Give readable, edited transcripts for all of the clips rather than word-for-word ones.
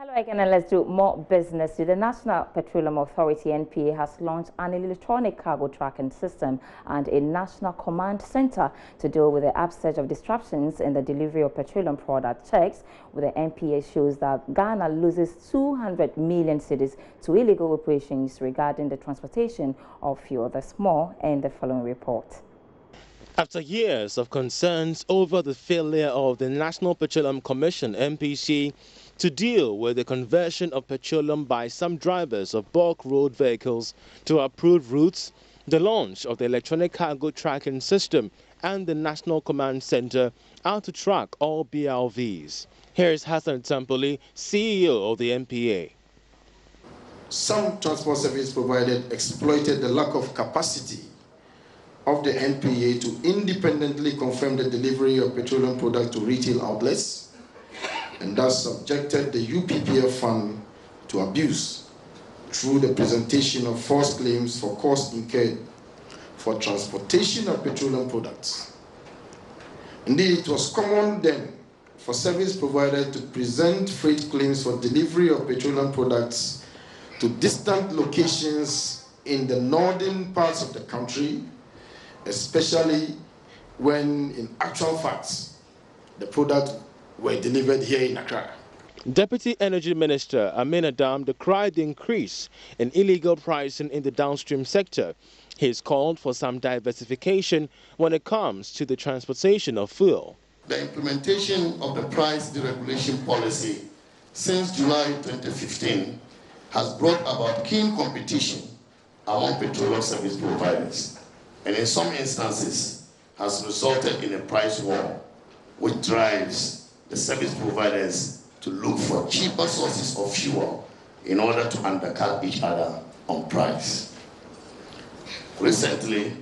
Hello again, and let's do more business. The National Petroleum Authority (NPA) has launched an electronic cargo tracking system and a national command center to deal with the upsurge of disruptions in the delivery of petroleum product. Checks with the NPA shows that Ghana loses 200 million cedis to illegal operations regarding the transportation of fuel. There's more in the following report. After years of concerns over the failure of the National Petroleum Commission (NPC) to deal with the conversion of petroleum by some drivers of bulk road vehicles to approved routes, the launch of the electronic cargo tracking system and the National Command Center are to track all BLVs. Here is Hassan Tampoli, CEO of the NPA. Some transport service providers exploited the lack of capacity of the NPA to independently confirm the delivery of petroleum products to retail outlets, and thus subjected the UPPF fund to abuse through the presentation of false claims for costs incurred for transportation of petroleum products. Indeed, it was common then for service providers to present freight claims for delivery of petroleum products to distant locations in the northern parts of the country, especially when in actual facts the products were delivered here in Accra. Deputy Energy Minister Amin Adam decried the increase in illegal pricing in the downstream sector. He has called for some diversification when it comes to the transportation of fuel. The implementation of the price deregulation policy since July 2015 has brought about keen competition among petroleum service providers, and in some instances has resulted in a price war, which drives the service providers to look for cheaper sources of fuel in order to undercut each other on price. Recently,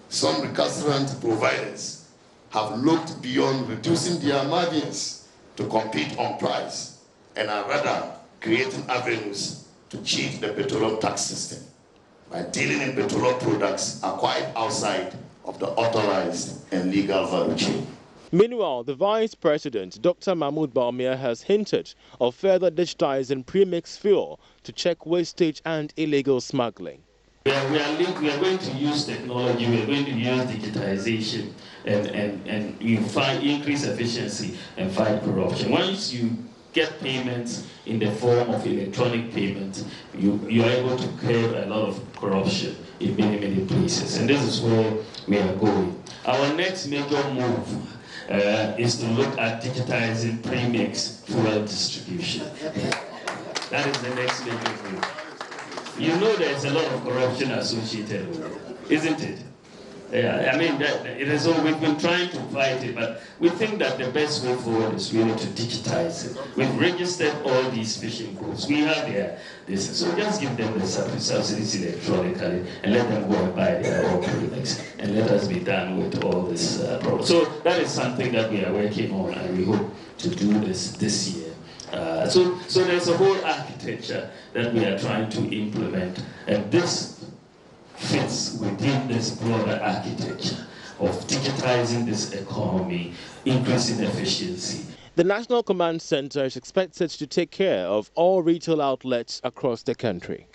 some recalcitrant providers have looked beyond reducing their margins to compete on price and are rather creating avenues to cheat the petroleum tax system by dealing in petroleum products acquired outside of the authorized and legal value chain. Meanwhile, the Vice President, Dr. Mahmoud Bawumia, has hinted of further digitizing premixed fuel to check wastage and illegal smuggling. We are going to use technology, we are going to use digitization and increase efficiency and fight corruption. Once you get payments in the form of electronic payment, you are able to curb a lot of corruption in many places. And this is where we are going. Our next major move is to look at digitizing premix fuel distribution. That is the next major move. You know there's a lot of corruption associated with it, isn't it? I mean, we've been trying to fight it, but we think that the best way forward is really to digitize it. We've registered all these fishing boats. We have this, so just give them the subsidies electronically and let them go and buy their own premix, and let us be done with all this problem. So that is something that we are working on, and we hope to do this year. So there's a whole architecture that we are trying to implement, and this fits within this broader architecture of digitizing this economy, increasing efficiency. The National Command Center is expected to take care of all retail outlets across the country.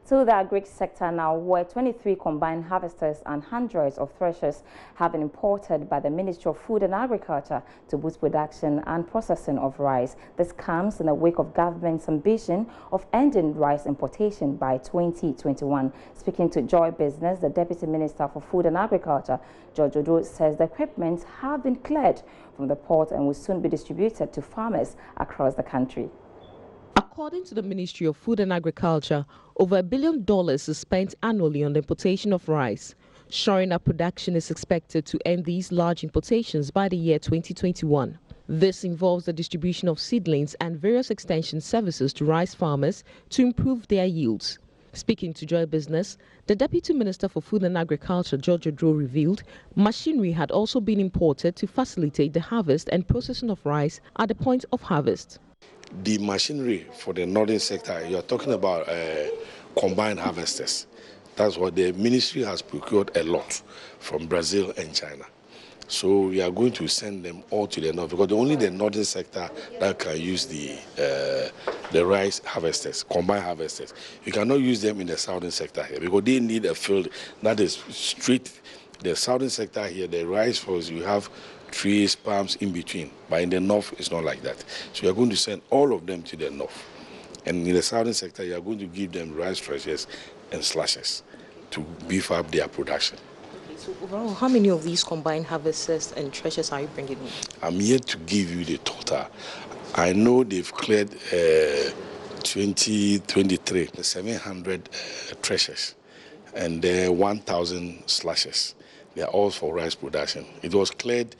To the agri sector now, where 23 combined harvesters and hundreds of threshers have been imported by the Ministry of Food and Agriculture to boost production and processing of rice. This comes in the wake of government's ambition of ending rice importation by 2021. Speaking to Joy Business, the Deputy Minister for Food and Agriculture, George Odo, says the equipment have been cleared from the port and will soon be distributed to farmers across the country. According to the Ministry of Food and Agriculture, over $1 billion is spent annually on the importation of rice. Shoring up production is expected to end these large importations by the year 2021. This involves the distribution of seedlings and various extension services to rice farmers to improve their yields. Speaking to Joy Business, the Deputy Minister for Food and Agriculture, George Odo, revealed machinery had also been imported to facilitate the harvest and processing of rice at the point of harvest. The machinery for the northern sector, you're talking about combined harvesters. That's what the ministry has procured a lot from Brazil and China. So we are going to send them all to the north because only the northern sector that can use the rice harvesters, combined harvesters. You cannot use them in the southern sector here because they need a field that is straight. The southern sector here, the rice fields, you have trees, palms in between. But in the north, it's not like that. So we are going to send all of them to the north. And in the southern sector, you are going to give them rice threshers and slashers to beef up their production. So overall, how many of these combined harvesters and threshers are you bringing in? I'm yet to give you the total. I know they've cleared 2023, 700 threshers and 1,000 slashers. They are all for rice production. It was cleared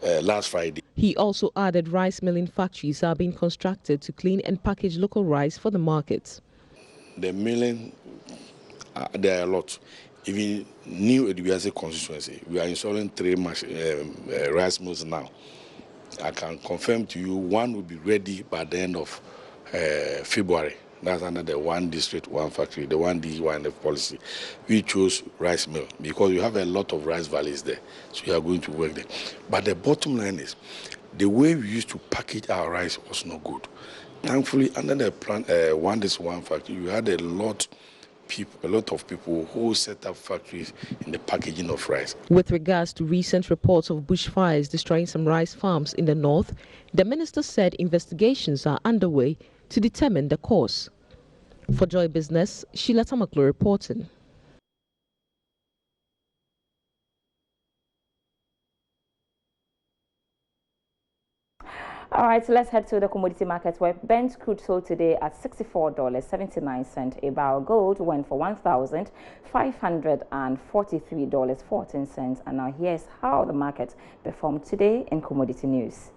last Friday. He also added rice milling factories are being constructed to clean and package local rice for the markets. The milling, there are a lot. Even new Edubiase constituency, we are installing 3 rice mills now. I can confirm to you one will be ready by the end of February. That's under the one district, one factory, the 1D1F policy. We chose rice mill because we have a lot of rice valleys there. So we are going to work there. But the bottom line is, the way we used to package our rice was not good. Thankfully, under the plan, one district, one factory, we had a lot of people who set up factories in the packaging of rice. With regards to recent reports of bushfires destroying some rice farms in the north, the minister said investigations are underway to determine the cause. For Joy Business, Sheila Tamaklo reporting. All right, so let's head to the commodity market where Brent crude sold today at $64.79 a barrel. Gold went for $1,543.14. And now here's how the market performed today in commodity news.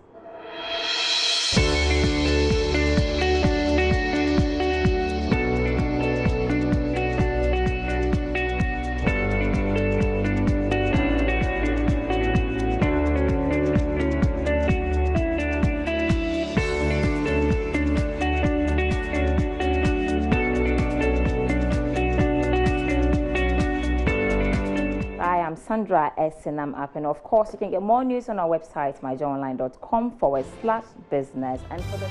Sandra Esinam app, and of course you can get more news on our website myjoyonline.com/business. And for the